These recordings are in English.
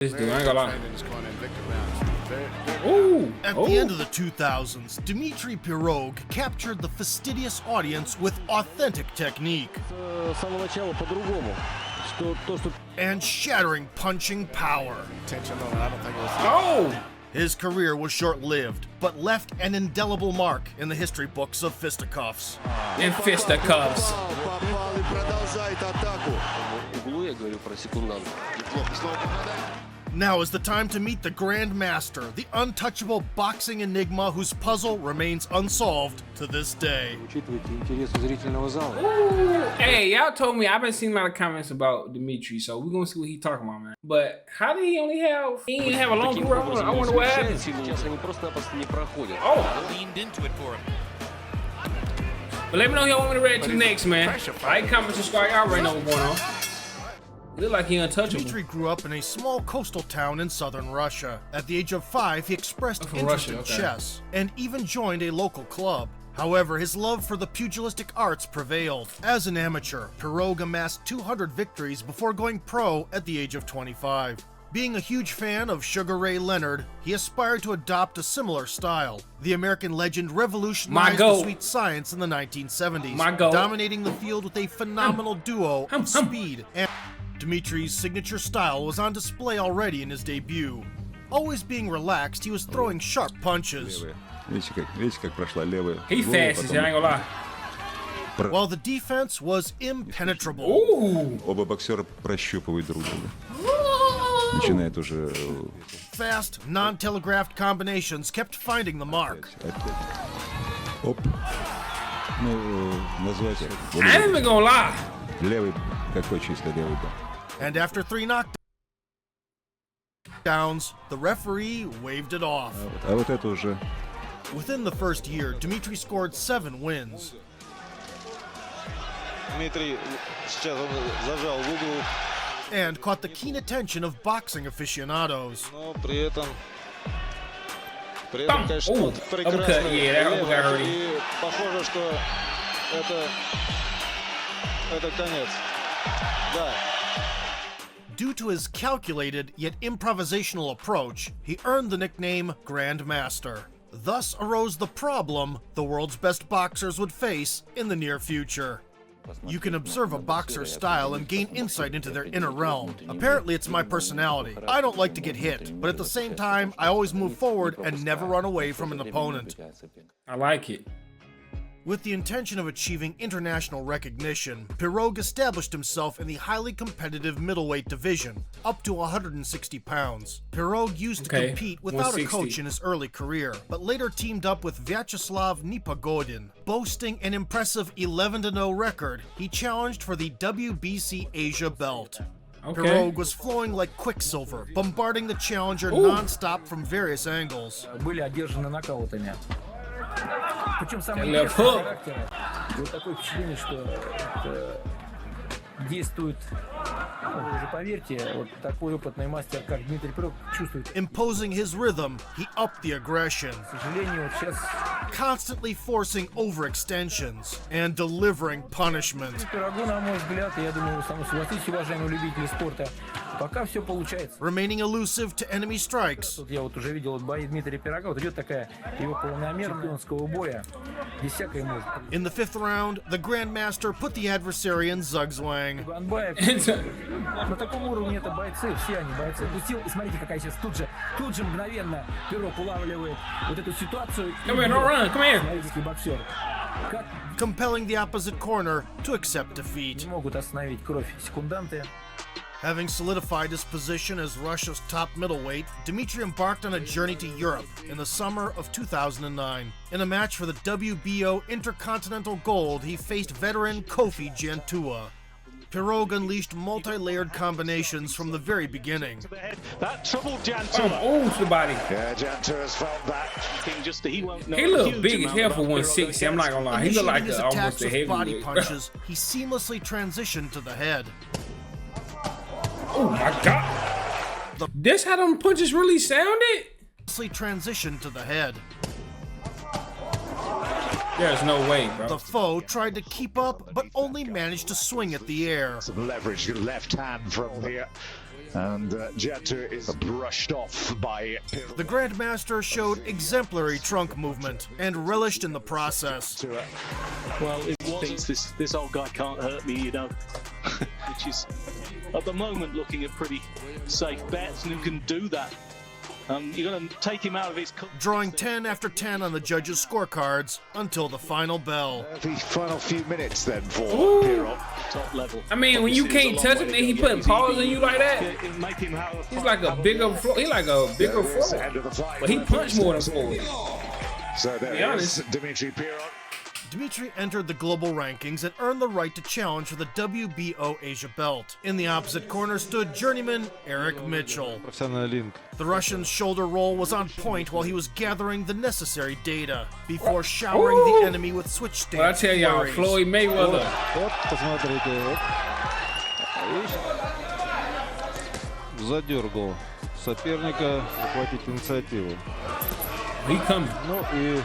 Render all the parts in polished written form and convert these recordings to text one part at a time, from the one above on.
This dude, I ain't gonna lie. At the end of the 2000s, Dmitry Pirog captured the fastidious audience with authentic technique and shattering punching power. His career was short-lived, but left an indelible mark in the history books of fisticuffs. In fisticuffs. Now is the time to meet the Grand Master, the untouchable boxing enigma whose puzzle remains unsolved to this day. Ooh. Hey, y'all told me, I've been seeing a lot of comments about Dmitry, so we're gonna see what he's talking about, man. But how did he only have, he didn't have a long career? I wonder what happened. Oh. Leaned into it for him. But let me know who y'all want me to read to next, man. Like, comment, subscribe, y'all already know what's going on. Look like he untouchable. Dmitry grew up in a small coastal town in southern Russia. At the age of 5, he expressed interest in chess and even joined a local club. However, his love for the pugilistic arts prevailed. As an amateur, Pirog amassed 200 victories before going pro at the age of 25. Being a huge fan of Sugar Ray Leonard, he aspired to adopt a similar style. The American legend revolutionized the sweet science in the 1970s, dominating the field with a phenomenal duo of speed and... Dmitry's signature style was on display already in his debut. Always being relaxed, he was throwing sharp punches. He fast as hell, I ain't gonna lie. While the defense was impenetrable. Оба боксера прощупывают друг друга. Начинает уже. Fast, non-telegraphed combinations kept finding the mark. Оп. Ну, назвать. I ain't even gonna lie. Левый, какой чисто левый был. And after 3 knockdowns, the referee waved it off. А вот это уже. Within the first year, Dmitry scored 7 wins. Dmitry сейчас он зажал в угол. And caught the keen attention of boxing aficionados. Но при этом, конечно, прекрасно. И похоже, что это конец. Да. Due to his calculated yet improvisational approach, he earned the nickname Grand Master. Thus arose the problem the world's best boxers would face in the near future. You can observe a boxer's style and gain insight into their inner realm. Apparently, it's my personality. I don't like to get hit, but at the same time, I always move forward and never run away from an opponent. I like it. With the intention of achieving international recognition, Pirog established himself in the highly competitive middleweight division, up to 160 pounds. Pirog used to compete without a coach in his early career, but later teamed up with Vyacheslav Nepogodin. Boasting an impressive 11-0 record, he challenged for the WBC Asia belt. Pirog was flowing like quicksilver, bombarding the challenger non-stop from various angles. Причем самое интересное характера. Вот такое впечатление, что это действует, вы же поверьте, вот такой опытный мастер, как Дмитрий Pirog, чувствует. Imposing his rhythm, he upped the aggression. К сожалению, вот сейчас constantly forcing overextensions and delivering punishment. Пирогу, на мой взгляд, я думаю, вы со мной согласитесь, уважаемые любители спорта, пока все получается. Remaining elusive to enemy strikes. Тут я вот уже видел бои Дмитрия Пирога, вот идет такая его полномерная чемпионского боя, без всякой может. In the 5th round, the Grandmaster put the adversary in zugzwang. На таком уровне это бойцы, все они бойцы. Пустил, и смотрите, какая сейчас тут же мгновенно Pirog улавливает вот эту ситуацию. Смотрите, боксер. Compelling the opposite corner to accept defeat. Не могут остановить кровь секунданты. Having solidified his position as Russia's top middleweight, Dmitry embarked on a journey to Europe in the summer of 2009. In a match for the WBO Intercontinental Gold, he faced veteran Kofi Jantua. Pirog unleashed multi-layered combinations from the very beginning. That troubled Jantua. The body. Yeah, Jantua's felt that. He look big as hell for 160. I'm not gonna lie. He look like almost a heavyweight. Body punches, he seamlessly transitioned to the head. Oh my God! This how them punches really sounded? Transitioned to the head. There's no way, bro. The foe tried to keep up, but only managed to swing at the air. Some leverage left hand from here. And Jeter is brushed off by Pirog. The Grandmaster showed exemplary trunk movement and relished in the process. Well, it thinks this old guy can't hurt me, you know, which is at the moment looking at pretty safe bets, and who can do that? You're going to take him out of his... Drawing 10 after 10 on the judges' scorecards until the final bell. The final few minutes then for Pirog. Top level. I mean, when you can't touch him and he putting paws on you like that, he's like a bigger Floyd. He's like a bigger Floyd. But he punched more than Floyd. So there is Dmitry Pirog. Dmitry entered the global rankings and earned the right to challenge for the WBO Asia belt. In the opposite corner stood journeyman Eric Mitchell. The Russian's shoulder roll was on point while he was gathering the necessary data before showering the enemy with switch stance. Well, I tell y'all, Floyd Mayweather. Задергал соперника захватить инициативу. He coming.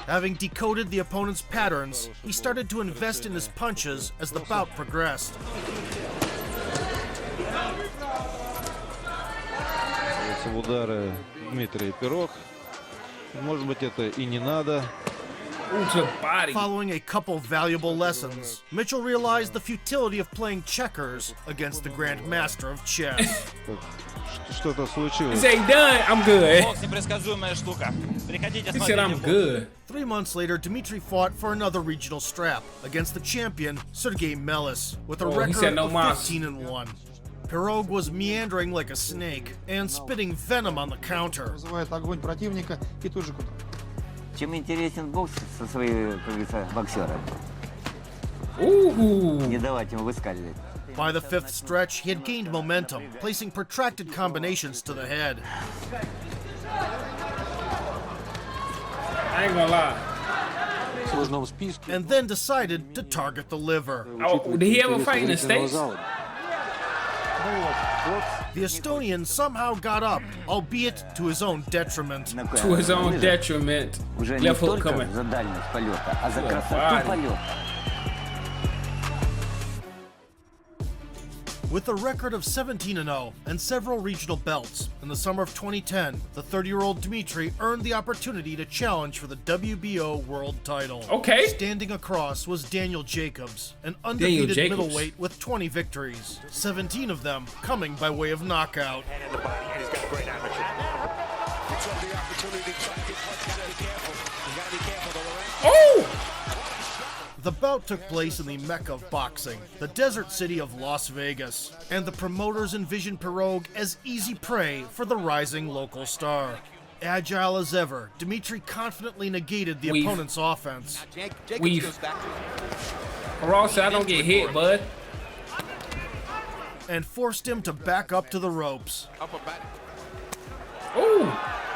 Having decoded the opponent's patterns, he started to invest in his punches as the bout progressed. В удары Дмитрий Пирог. Может быть, это и не надо. Following a couple valuable lessons, Mitchell realized the futility of playing checkers against the Grandmaster of chess. Что-то случилось. He said, done, I'm good. He said, I'm good. 3 months later, Dmitry fought for another regional strap against the champion, Sergey Melis, with a record of 15-1. Pirog was meandering like a snake and spitting venom on the counter. Чем интересен бокс со своими, как говорится, боксерами. Не давать ему выскальзывать. By the fifth stretch, he had gained momentum, placing protracted combinations to the head. I ain't gonna lie. And then decided to target the liver. Oh, did he ever fight in the States? The Estonian somehow got up, albeit to his own detriment. To his own detriment. Left hook coming. With a record of 17-0 and several regional belts, in the summer of 2010, the 30-year-old Dmitry earned the opportunity to challenge for the WBO world title. Okay. Standing across was Daniel Jacobs, an undefeated middleweight with 20 victories, 17 of them coming by way of knockout. Oh! The bout took place in the Mecca of boxing, the desert city of Las Vegas, and the promoters envisioned Pirog as easy prey for the rising local star. Agile as ever, Dmitry confidently negated the opponent's offense. Ross said, I don't get hit, bud. And forced him to back up to the ropes. Ooh!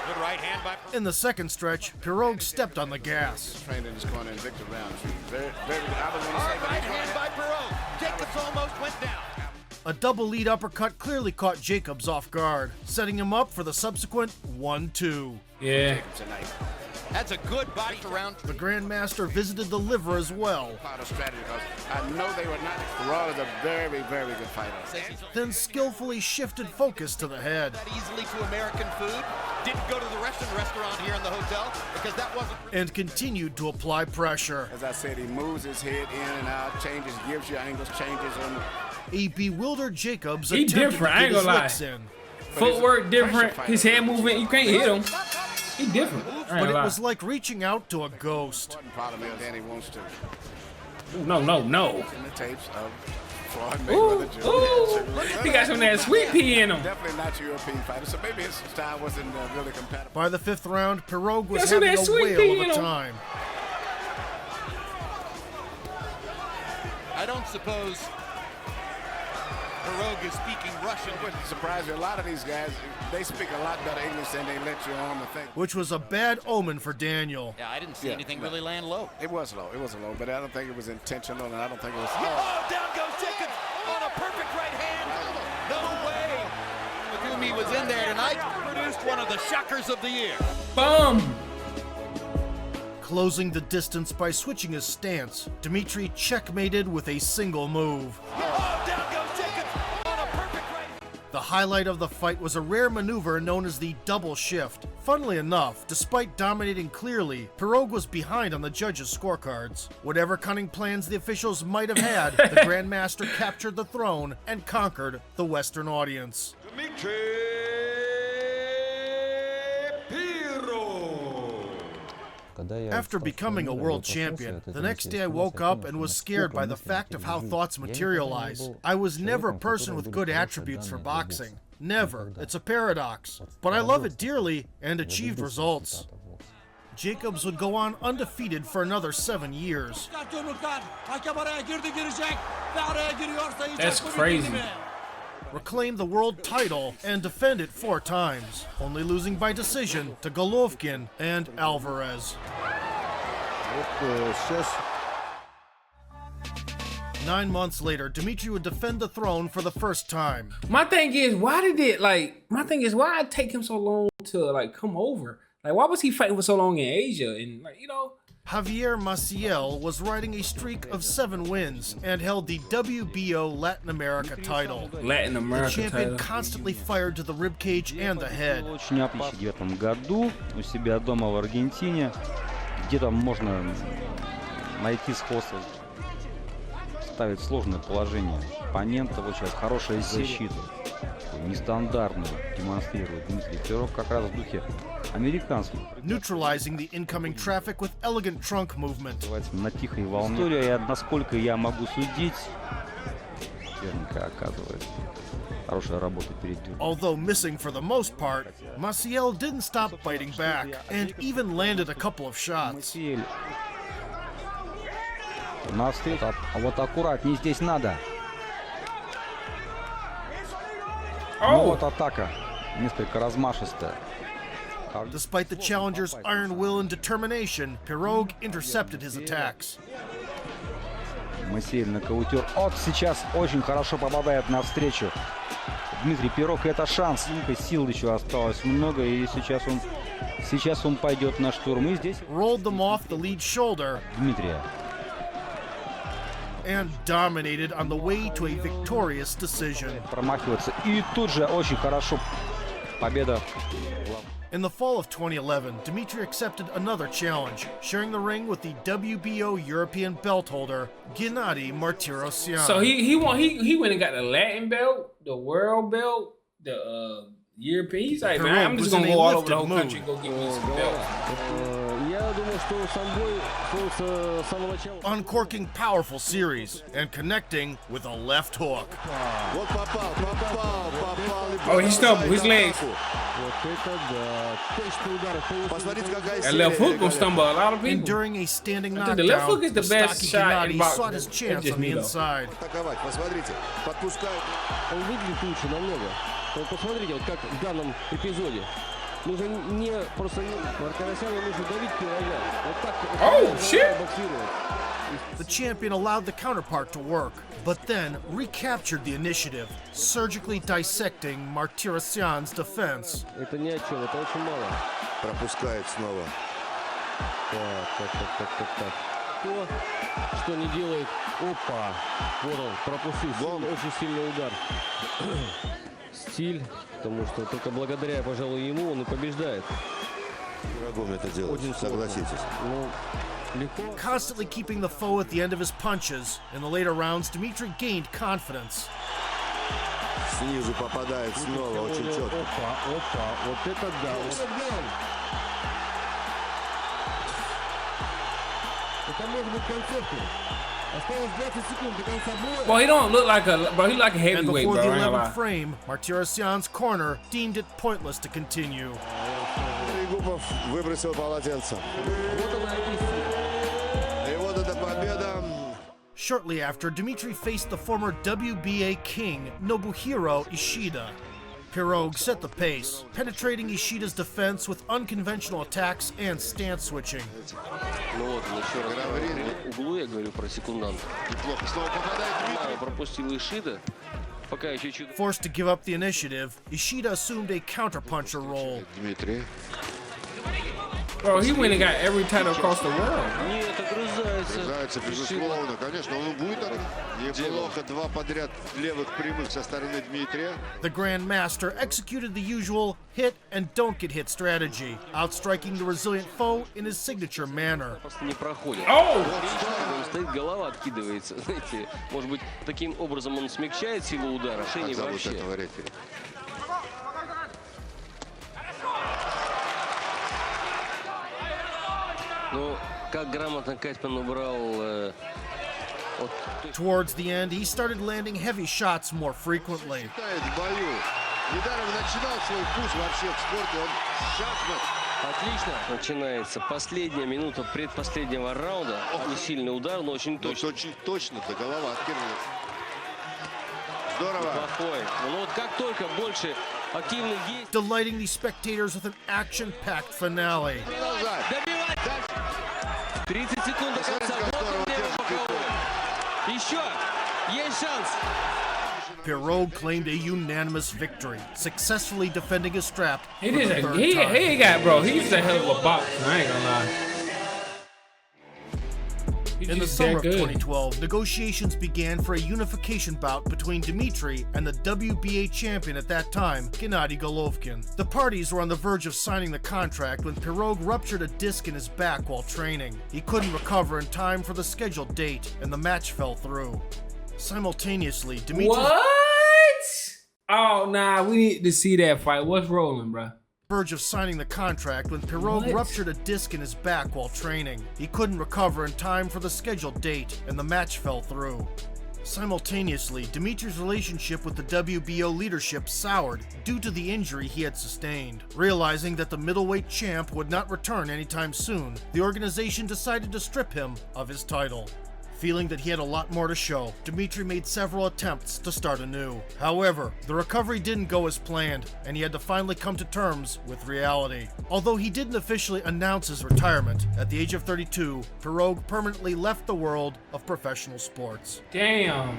Good right hand by... In the second stretch, Pirog stepped on the gas. Trained in his corner in Victor Roundtree. Very good. Right hand by Pirog. Jacobs almost went down. A double lead uppercut clearly caught Jacobs off guard, setting him up for the subsequent 1-2. Yeah. That's a good body to round. The Grandmaster visited the liver as well. I know they were not. Raw is a very, very good fighter. Then skillfully shifted focus to the head. That easily to American food. Didn't go to the Russian restaurant here in the hotel because that wasn't. And continued to apply pressure. As I said, he moves his head in and out, changes, gives you angles, changes. A bewildered Jacobs he attempted different, to I get ain't his gonna lie. licks in. Footwork different, his head movement, you can't hit him. He different. But it was like reaching out to a ghost. Danny wants to. Ooh, no. In the tapes of Floyd Mayweather Jr. He got some of that sweet pea in him. Definitely not European fighter, so maybe his style wasn't really compatible. By the fifth round, Pirog was having a whale of a time. I don't suppose Pirog is speaking Russian. It wouldn't surprise you. A lot of these guys, they speak a lot better English than they let you on to think. Which was a bad omen for Daniel. Yeah, I didn't see anything really land low. It was low, but I don't think it was intentional, and I don't think it was... Oh, down goes Jacobs on a perfect right hand. No way. Magumi was in there tonight, produced one of the shockers of the year. Boom. Closing the distance by switching his stance, Dmitry checkmated with a single move. Oh, down goes Jacobs. The highlight of the fight was a rare maneuver known as the double shift. Funnily enough, despite dominating clearly, Pirog was behind on the judges' scorecards. Whatever cunning plans the officials might have had, the Grandmaster captured the throne and conquered the Western audience. Dmitry Pirog. After becoming a world champion, the next day I woke up and was scared by the fact of how thoughts materialize. I was never a person with good attributes for boxing. Never. It's a paradox. But I love it dearly and achieved results. Jacobs would go on undefeated for another 7 years. That's crazy. Reclaim the world title and defend it 4 times, only losing by decision to Golovkin and Alvarez. 9 months later, Dmitry would defend the throne for the first time. My thing is, why did it take him so long to come over? Like, why was he fighting for so long in Asia? And Javier Maciel was riding a streak of 7 wins and held the WBO Latin America title. The champion constantly fired to the ribcage and the head. В 2009 году у себя дома в Аргентине, где там можно найти сходство, ставить сложное положение оппонента, вот сейчас хорошая защита, нестандартную демонстрирует Дмитрий Пирог как раз в духе американских. Neutralizing the incoming traffic with elegant trunk movement. На тихой волне. История, насколько я могу судить, наверняка оказывает хорошая работа перед дюром. Although missing for the most part, Maciel didn't stop fighting back and even landed a couple of shots. Навстречу, а вот аккуратнее здесь надо. Ну вот атака, несколько размашистая. Despite the challenger's iron will and determination, Pirog intercepted his attacks. Масиэль нокаутер. Вот сейчас очень хорошо попадает навстречу. Дмитрий Пирог, это шанс. Сил еще осталось много, и сейчас он пойдет на штурм. И здесь rolled them off the lead shoulder. Дмитрия. And dominated on the way to a victorious decision. Промахивается. И тут же очень хорошо. Победа. In the fall of 2011, Dmitry accepted another challenge, sharing the ring with the WBO European belt holder, Gennady Martirosyan. So he went and got the Latin belt, the world belt, the European. He's like, man, I'm just gonna go all over the whole country and go get me some belts. Uncorking powerful series and connecting with a left hook. Oh, he stumbled. His legs. That left hook gonna stumble a lot of people. And during a standing knockdown, the left hook is the best shot in boxing. sought his chance on the inside. Посмотрите, вот как в данном эпизоде. Нужно не просто Мартиросяну нужно давить Пирога. Вот так боксировать. The champion allowed the counterpart to work, but then recaptured the initiative, surgically dissecting Martirosyan's defense. Это ни о чем, это очень мало. Пропускает снова. Так. То, что не делает. Опа. Вот он, пропустил. Очень сильный удар. Стиль, потому что только благодаря, пожалуй, ему он и побеждает. Пирогом это делать, согласитесь. Constantly keeping the foe at the end of his punches, in the later rounds, Dmitry gained confidence. Снизу попадает снова, очень четко. Опа, вот это да. Это может быть концертом. Well, he don't look like a, bro. He like a heavyweight, and before bro. the 11th frame, Martirosyan's corner deemed it pointless to continue. Трегубов выбросил полотенце. И вот эта победа. Shortly after, Dmitry faced the former WBA king, Nobuhiro Ishida. Pirog set the pace, penetrating Ishida's defense with unconventional attacks and stance switching. Ну вот, еще раз в углу я говорю про секунданта. Неплохо снова попадает. Пропустил Ишида. Пока еще чудо. Forced to give up the initiative, Ishida assumed a counterpuncher role. Дмитрий. Bro, he went and got every title across the world. Нет, огрызается. Огрызается, безусловно, конечно. Он будет неплохо. Два подряд левых прямых со стороны Дмитрия. The Grand Master executed the usual hit and don't get hit strategy, outstriking the resilient foe in his signature manner. Просто не проходит. Oh! Он стоит, голова откидывается. Знаете, может быть, таким образом он смягчает силу удара. Как зовут Вообще. этого рефери? Ну, как грамотно Кэтмен убрал... Towards the end, he started landing heavy shots more frequently. В бою. Недаром начинал свой путь вообще в спорте. Он шахмат. Отлично. Начинается последняя минута предпоследнего раунда. Не сильный удар, но очень точно. Очень точно-то голова откинулась. Здорово. Плохой. Ну вот как только больше активных действий... Delighting these spectators with an action-packed finale. Добивать! 30 секунд до конца. Еще! Есть шанс! Pirog claimed a unanimous victory, successfully defending his strap. He got, bro, he's a hell of a boxer, I ain't gonna lie. In the summer of 2012, negotiations began for a unification bout between Dmitry and the WBA champion at that time, Gennady Golovkin. The parties were on the verge of signing the contract when Pirog ruptured a disc in his back while training. He couldn't recover in time for the scheduled date, and the match fell through. Simultaneously, Dmitry... What? Oh, nah, we need to see that fight. What's rolling, bro? Verge of signing the contract when Pirog ruptured a disc in his back while training. He couldn't recover in time for the scheduled date, and the match fell through. Simultaneously, Dmitry's relationship with the WBO leadership soured due to the injury he had sustained. Realizing that the middleweight champ would not return anytime soon, the organization decided to strip him of his title. Feeling that he had a lot more to show, Dmitry made several attempts to start anew. However, the recovery didn't go as planned, and he had to finally come to terms with reality. Although he didn't officially announce his retirement, at the age of 32, Pirog permanently left the world of professional sports. Damn.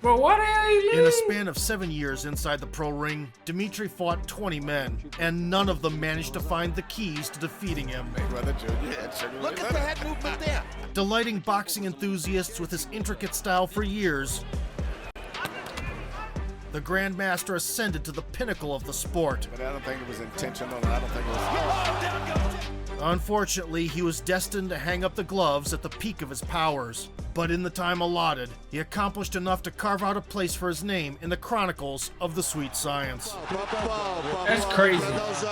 Bro, why the hell he leave? In a span of 7 years inside the pro ring, Dmitry fought 20 men, and none of them managed to find the keys to defeating him. Look at the head movement there. Delighting boxing enthusiasts with his intricate style for years, the Grandmaster ascended to the pinnacle of the sport. But I don't think it was intentional. I don't think it was... Unfortunately, he was destined to hang up the gloves at the peak of his powers. But in the time allotted, he accomplished enough to carve out a place for his name in the chronicles of the sweet science. That's crazy. I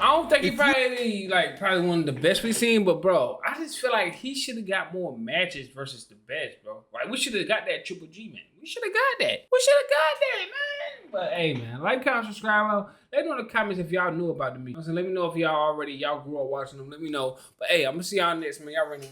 don't think he probably one of the best we've seen, but bro, I just feel like he should have got more matches versus the best, bro. Like we should have got that Triple G, man. We should have got that. We should have got that, man. But hey, man, like, comment, subscribe. Let me know in the comments if y'all knew about the meet. Let me know if y'all grew up watching them. Let me know. But hey, I'm gonna see y'all next, man. Y'all ready?